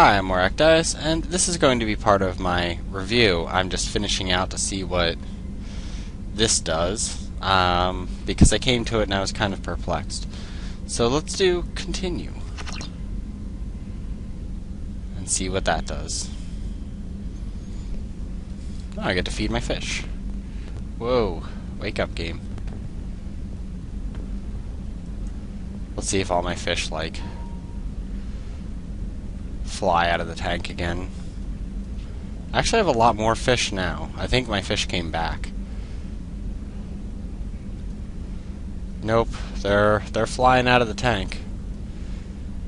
Hi, I'm Warakdice, and this is going to be part of my review. I'm just finishing out to see what this does, because I came to it and I was kind of perplexed. So let's do continue, and see what that does. Oh, I get to feed my fish. Whoa, wake up game. Let's see if all my fish, like, fly out of the tank again. I actually have a lot more fish now. I think my fish came back. Nope, they're flying out of the tank.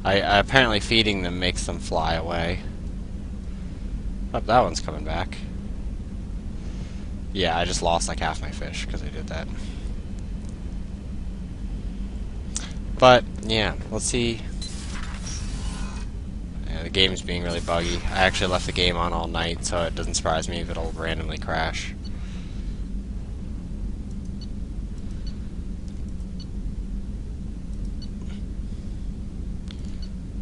I apparently feeding them makes them fly away. Oh, that one's coming back. Yeah, I just lost like half my fish because I did that. But yeah, let's see. Yeah, the game's being really buggy. I actually left the game on all night, so it doesn't surprise me if it'll randomly crash.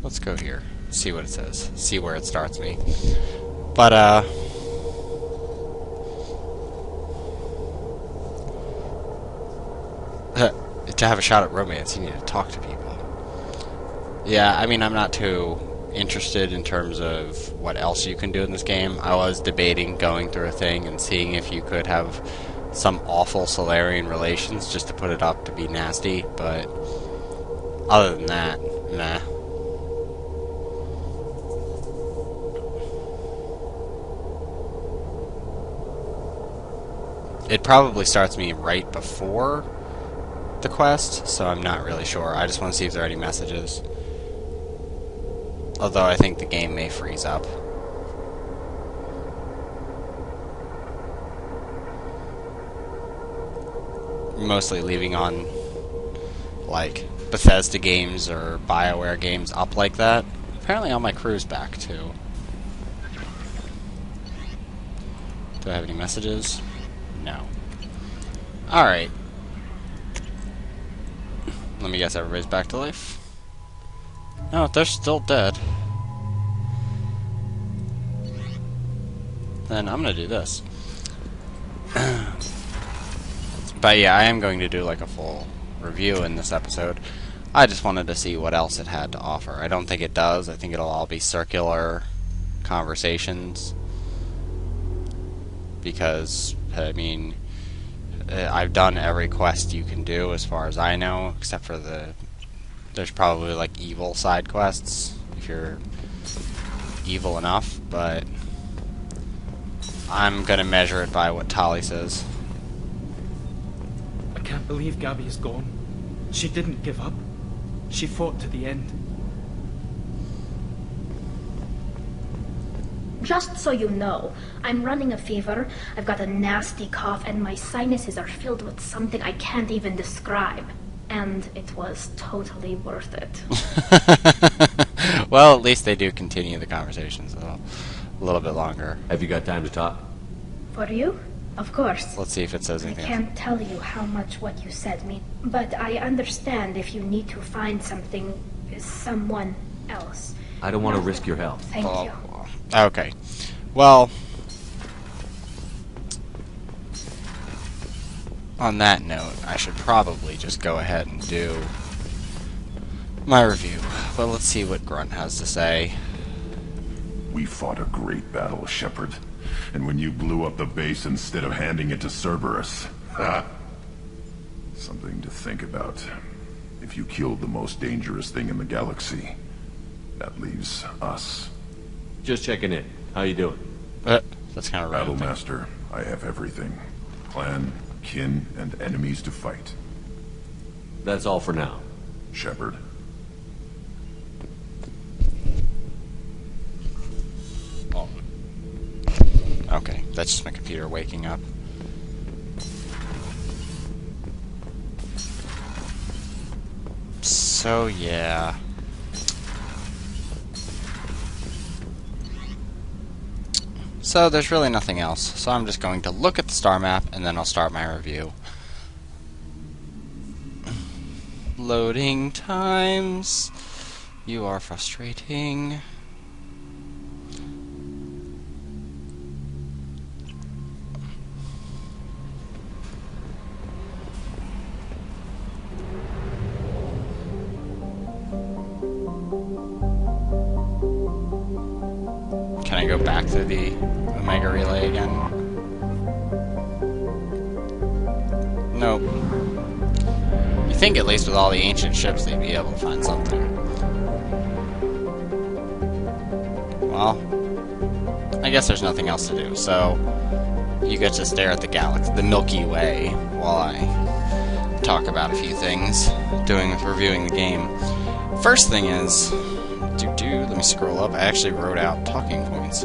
Let's go here. See what it says. See where it starts me. But, to have a shot at romance, you need to talk to people. Yeah, I mean, I'm not too interested in terms of what else you can do in this game. I was debating going through a thing and seeing if you could have some awful Solarian relations just to put it up to be nasty, but other than that, nah. It probably starts me right before the quest, so I'm not really sure. I just want to see if there are any messages. Although I think the game may freeze up. Mostly leaving on, like, Bethesda games or BioWare games up like that. Apparently all my crew's back, too. Do I have any messages? No. Alright. Let me guess everybody's back to life. No, they're still dead. Then I'm gonna do this. But yeah, I am going to do like a full review in this episode. I just wanted to see what else it had to offer. I don't think it does. I think it'll all be circular conversations. Because, I mean, I've done every quest you can do as far as I know, except for there's probably like evil side quests if you're evil enough, but I'm gonna measure it by what Tali says. I can't believe Gabby is gone. She didn't give up. She fought to the end. Just so you know, I'm running a fever, I've got a nasty cough, and my sinuses are filled with something I can't even describe. And it was totally worth it. Well, at least they do continue the conversations a little bit longer. Have you got time to talk? For you? Of course. Let's see if it says I anything can't tell you how much what you said means, but I understand if you need to find someone else. I don't want to risk your health. Thank you. Okay. Well, on that note, I should probably just go ahead and do my review. But let's see what Grunt has to say. We fought a great battle, Shepard. And when you blew up the base instead of handing it to Cerberus, something to think about. If you killed the most dangerous thing in the galaxy, that leaves us. Just checking in. How you doing? That's kind of random. Battlemaster, I have everything. Clan, kin, and enemies to fight. That's all for now. Shepard. Oh. Okay, that's just my computer waking up. So, yeah. So there's really nothing else, so I'm just going to look at the star map and then I'll start my review. Loading times. You are frustrating. Can I go back to the Omega Relay again? Nope. You think at least with all the ancient ships they'd be able to find something. Well, I guess there's nothing else to do, so you get to stare at the galaxy, the Milky Way, while I talk about a few things, reviewing the game. First thing is, let me scroll up. I actually wrote out talking points.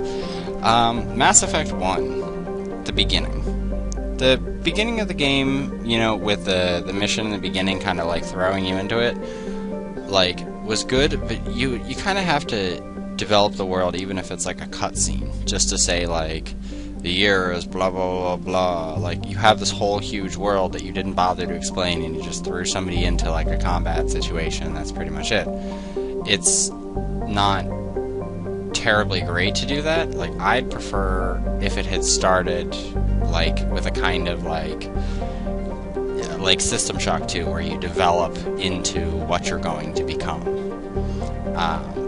Mass Effect 1, the beginning. The beginning of the game, you know, with the mission in the beginning kind of like throwing you into it, like, was good, but you kind of have to develop the world even if it's like a cutscene, just to say like, the year is blah blah blah blah. Like, you have this whole huge world that you didn't bother to explain, and you just threw somebody into like a combat situation, and that's pretty much it. It's not terribly great to do that. Like, I'd prefer if it had started like with a kind of like System Shock 2, where you develop into what you're going to become.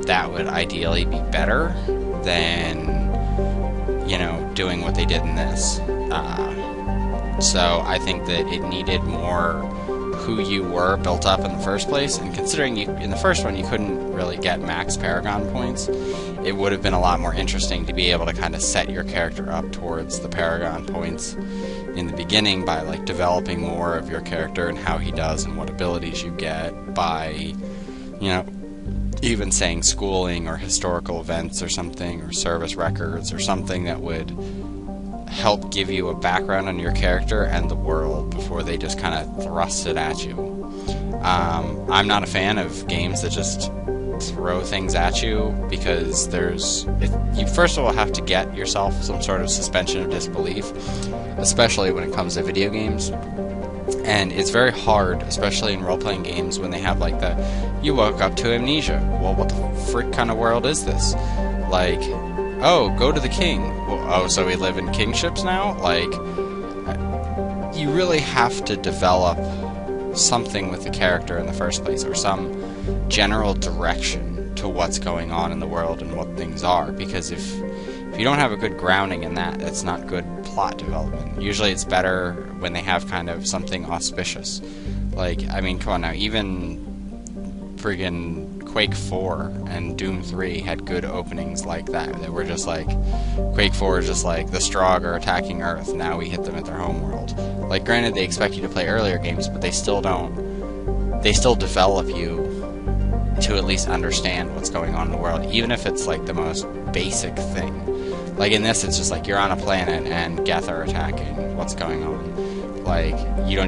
That would ideally be better than, you know, doing what they did in this. So I think that it needed more who you were built up in the first place, and considering you in the first one you couldn't really get max Paragon points, it would have been a lot more interesting to be able to kind of set your character up towards the Paragon points in the beginning by like developing more of your character and how he does and what abilities you get by, you know, even saying schooling or historical events or something, or service records or something that would help give you a background on your character and the world before they just kind of thrust it at you. I'm not a fan of games that just throw things at you, because you first of all have to get yourself some sort of suspension of disbelief, especially when it comes to video games. And it's very hard, especially in role-playing games, when they have like you woke up to amnesia. Well, what the frick kind of world is this? Like, oh, go to the king. Well, oh, so we live in kingships now? Like, you really have to develop something with the character in the first place, or some general direction to what's going on in the world and what things are, because if you don't have a good grounding in that, it's not good plot development. Usually it's better when they have kind of something auspicious. Like, I mean, come on now, even friggin' Quake 4 and Doom 3 had good openings like that were just like, Quake 4 is just like, the Strogg are attacking Earth, now we hit them at their home world. Like, granted, they expect you to play earlier games, but they still don't. They still develop you to at least understand what's going on in the world, even if it's like the most basic thing. Like in this, it's just like you're on a planet and Geth are attacking. What's going on? Like, you're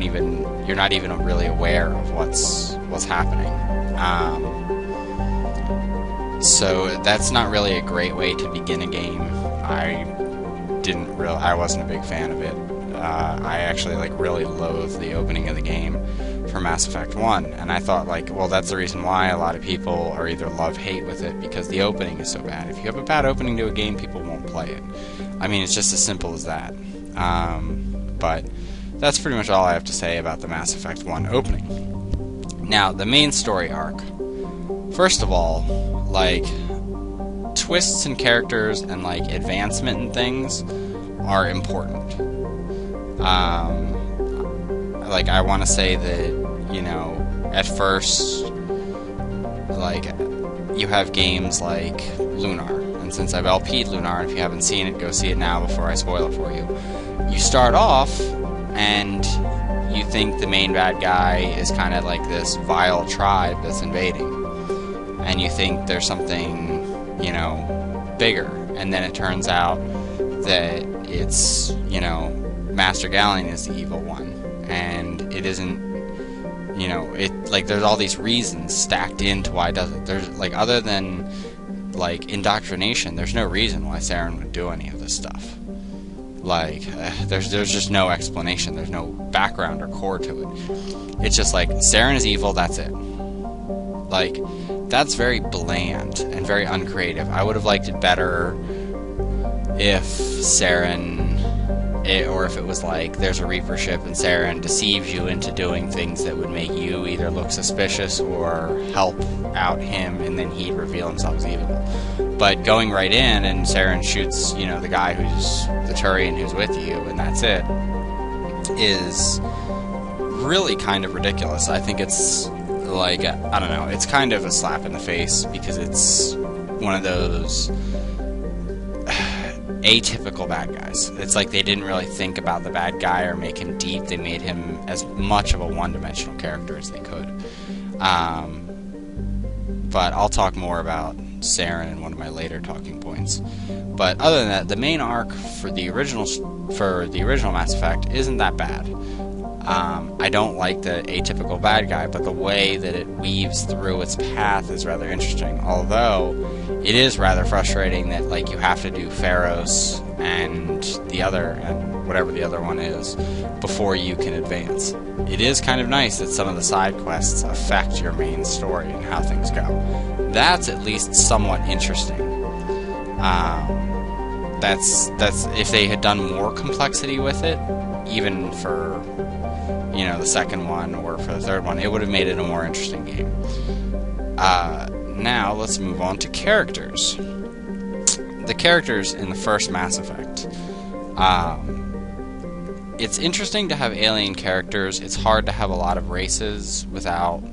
not even really aware of what's happening. So that's not really a great way to begin a game. I wasn't a big fan of it. I actually really loathed the opening of the game for Mass Effect 1, and I thought well, that's the reason why a lot of people are either love-hate with it, because the opening is so bad. If you have a bad opening to a game, people won't play it. I mean, it's just as simple as that. But that's pretty much all I have to say about the Mass Effect 1 opening. Now, the main story arc. First of all, twists in characters and advancement in things are important. I want to say that, at first, you have games like Lunar, and since I've LP'd Lunar, if you haven't seen it, go see it now before I spoil it for you. You start off, and you think the main bad guy is kind of like this vile tribe that's invading, and you think there's something, bigger, and then it turns out that it's, Master Gallion is the evil one, and it isn't, there's all these reasons stacked into why it does it. There's, other than, indoctrination, there's no reason why Saren would do any of this stuff. There's just no explanation, there's no background or core to it. It's just Saren is evil, that's it. That's very bland and very uncreative. I would have liked it better if Saren, or if it was there's a Reaper ship and Saren deceives you into doing things that would make you either look suspicious or help out him, and then he'd reveal himself as evil. But going right in and Saren shoots, you know, the guy who's the Turian who's with you, and that's it, is really kind of ridiculous. I think it's like, I don't know, it's kind of a slap in the face because it's one of those atypical bad guys. It's like they didn't really think about the bad guy or make him deep. They made him as much of a one-dimensional character as they could. But I'll talk more about Saren in one of my later talking points. But other than that, the main arc for the original Mass Effect isn't that bad. I don't like the atypical bad guy, but the way that it weaves through its path is rather interesting. Although it is rather frustrating that like you have to do Pharos and whatever the other one is before you can advance. It is kind of nice that some of the side quests affect your main story and how things go. That's at least somewhat interesting. That's if they had done more complexity with it, even for, you know, the second one or for the third one, it would have made it a more interesting game. Now let's move on to characters. The characters in the first Mass Effect. It's interesting to have alien characters. It's hard to have a lot of races without...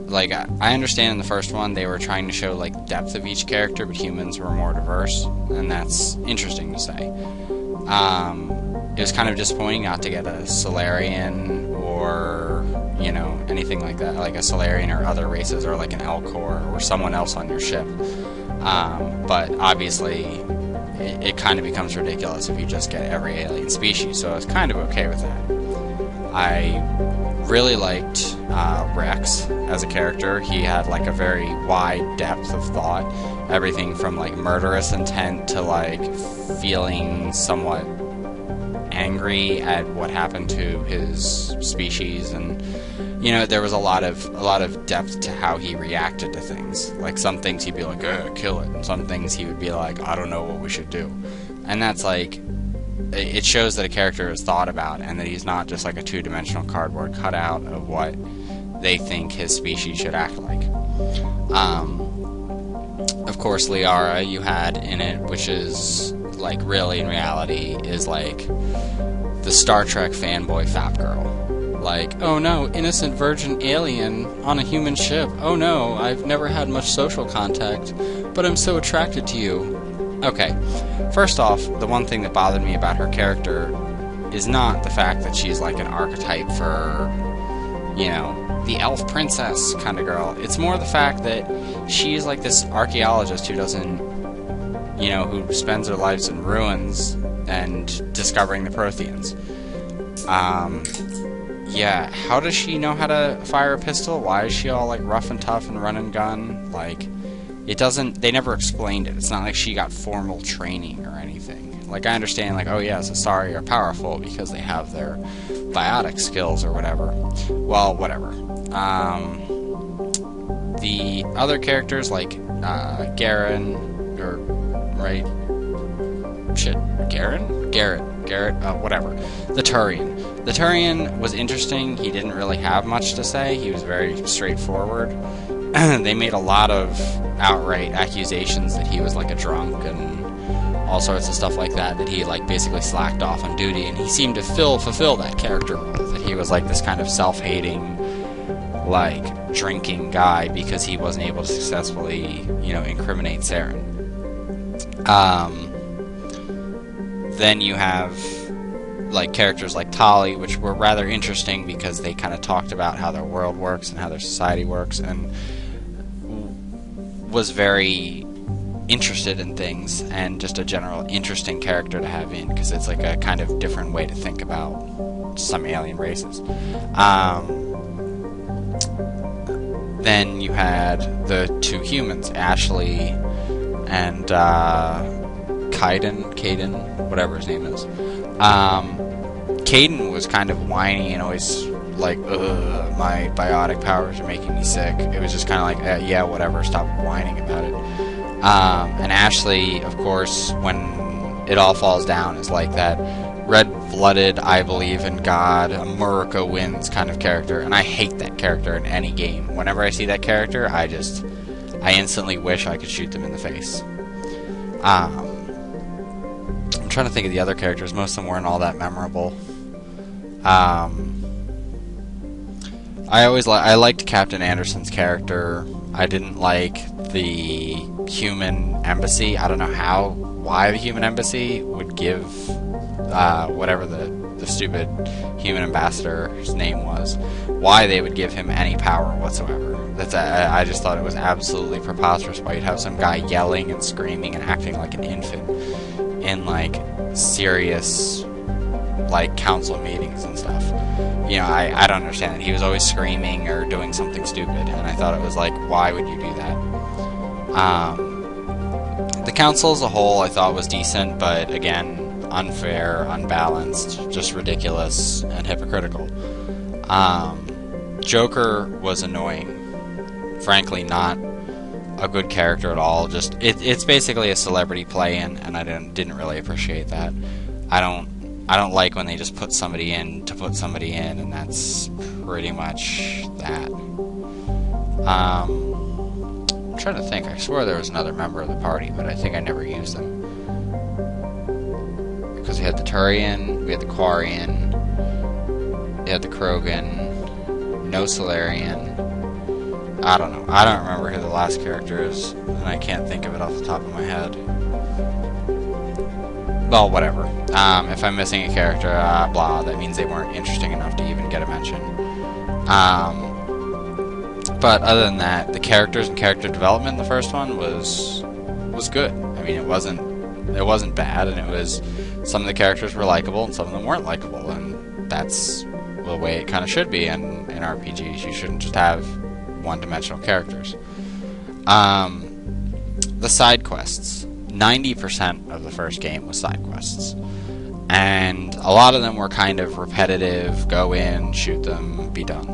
Like, I understand in the first one they were trying to show, like, depth of each character, but humans were more diverse, and that's interesting to say. It was kind of disappointing not to get a Solarian or, you know, anything like that, like a Solarian or other races, or like an Elcor or someone else on your ship. But obviously, it kind of becomes ridiculous if you just get every alien species, so I was kind of okay with that. I really liked Rex as a character. He had like a very wide depth of thought, everything from like murderous intent to like feeling somewhat angry at what happened to his species, and you know, there was a lot of depth to how he reacted to things. Like some things he'd be like, kill it, and some things he would be like, I don't know what we should do. And that's like, it shows that a character is thought about and that he's not just like a two-dimensional cardboard cutout of what they think his species should act like. Of course, Liara you had in it, which is like really in reality is like the Star Trek fanboy fap girl. Like, oh no, innocent virgin alien on a human ship. Oh no, I've never had much social contact, but I'm so attracted to you. Okay, first off, the one thing that bothered me about her character is not the fact that she's like an archetype for, you know, the elf princess kind of girl. It's more the fact that she's like this archaeologist who doesn't, you know, who spends her lives in ruins and discovering the Protheans. Yeah, how does she know how to fire a pistol? Why is she all like rough and tough and run and gun? Like, it doesn't, they never explained it. It's not like she got formal training or anything. Like, I understand, like, oh yes, Asari are powerful because they have their biotic skills or whatever. Well, whatever. The other characters, like, Garen, or, right? Shit, Garen? Garrett, whatever. The Turian. The Turian was interesting. He didn't really have much to say. He was very straightforward. They made a lot of outright accusations that he was like a drunk and all sorts of stuff like that, that he like basically slacked off on duty, and he seemed to fulfill that character role, that he was like this kind of self-hating, like, drinking guy because he wasn't able to successfully, you know, incriminate Saren. Then you have like characters like Tali, which were rather interesting because they kind of talked about how their world works and how their society works, and was very interested in things, and just a general interesting character to have in, because it's like a kind of different way to think about some alien races. Then you had the two humans, Ashley and Kaidan, whatever his name is. Kaidan was kind of whiny and always like, ugh, my biotic powers are making me sick. It was just kind of like, yeah, whatever, stop whining about it. And Ashley, of course, when it all falls down, is like that red-blooded, I believe in God, America wins kind of character, and I hate that character in any game. Whenever I see that character, I I instantly wish I could shoot them in the face. I'm trying to think of the other characters. Most of them weren't all that memorable. I liked Captain Anderson's character. I didn't like the human embassy. I don't know why the human embassy would give whatever the stupid human ambassador's name was, why they would give him any power whatsoever. I just thought it was absolutely preposterous why you'd have some guy yelling and screaming and acting like an infant in like serious like council meetings and stuff. You know, I don't understand it. He was always screaming or doing something stupid, and I thought it was like, why would you do that? The council as a whole I thought was decent, but again, unfair, unbalanced, just ridiculous and hypocritical. Joker was annoying. Frankly, not a good character at all. Just it's basically a celebrity play-in, and I didn't really appreciate that. I don't like when they just put somebody in to put somebody in, and that's pretty much that. I'm trying to think. I swore there was another member of the party, but I think I never used them. Because we had the Turian, we had the Quarian, we had the Krogan, no Solarian. I don't know. I don't remember who the last character is, and I can't think of it off the top of my head. Well, whatever. If I'm missing a character, blah, that means they weren't interesting enough to even get a mention. But other than that, the characters and character development in the first one was good. I mean, it wasn't bad, and it was, some of the characters were likable and some of them weren't likable, and that's the way it kind of should be in RPGs. You shouldn't just have one-dimensional characters. The side quests. 90% of the first game was side quests, and a lot of them were kind of repetitive. Go in, shoot them, be done.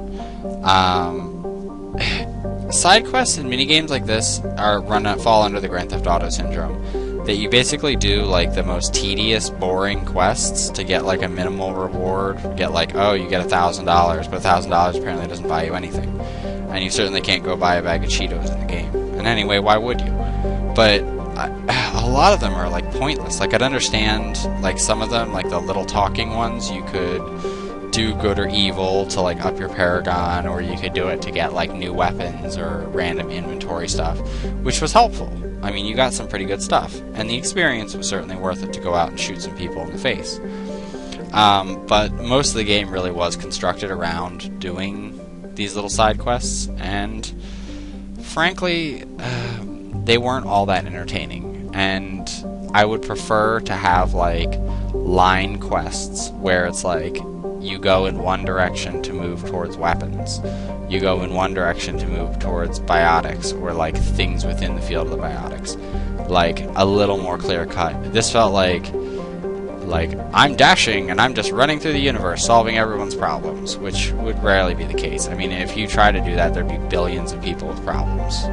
Side quests and minigames like this fall under the Grand Theft Auto syndrome, that you basically do like the most tedious, boring quests to get like a minimal reward. Get like, oh, you get $1,000, but $1,000 apparently doesn't buy you anything, and you certainly can't go buy a bag of Cheetos in the game. And anyway, why would you? But a lot of them are like pointless. Like, I'd understand like some of them, like the little talking ones, you could do good or evil to like up your Paragon, or you could do it to get like new weapons or random inventory stuff, which was helpful. I mean, you got some pretty good stuff, and the experience was certainly worth it to go out and shoot some people in the face. But most of the game really was constructed around doing these little side quests, and frankly, they weren't all that entertaining, and I would prefer to have like line quests where it's like you go in one direction to move towards weapons, you go in one direction to move towards biotics, or like things within the field of the biotics, like a little more clear cut. This felt like I'm dashing and I'm just running through the universe solving everyone's problems, which would rarely be the case. I mean, if you try to do that, there'd be billions of people with problems.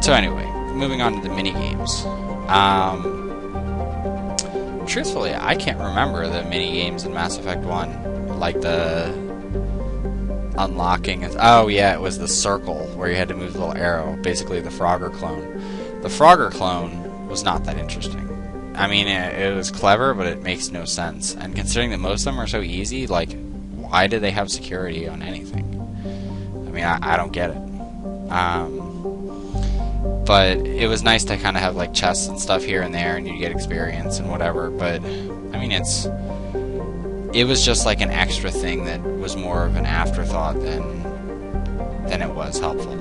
So anyway, moving on to the mini-games. Truthfully, I can't remember the mini-games in Mass Effect 1. Like the unlocking. Oh yeah, it was the circle where you had to move the little arrow. Basically the Frogger clone. The Frogger clone was not that interesting. I mean, it was clever, but it makes no sense. And considering that most of them are so easy, like, why do they have security on anything? I mean, I don't get it. But it was nice to kind of have like chests and stuff here and there, and you get experience and whatever. But I mean, it was just like an extra thing that was more of an afterthought than it was helpful.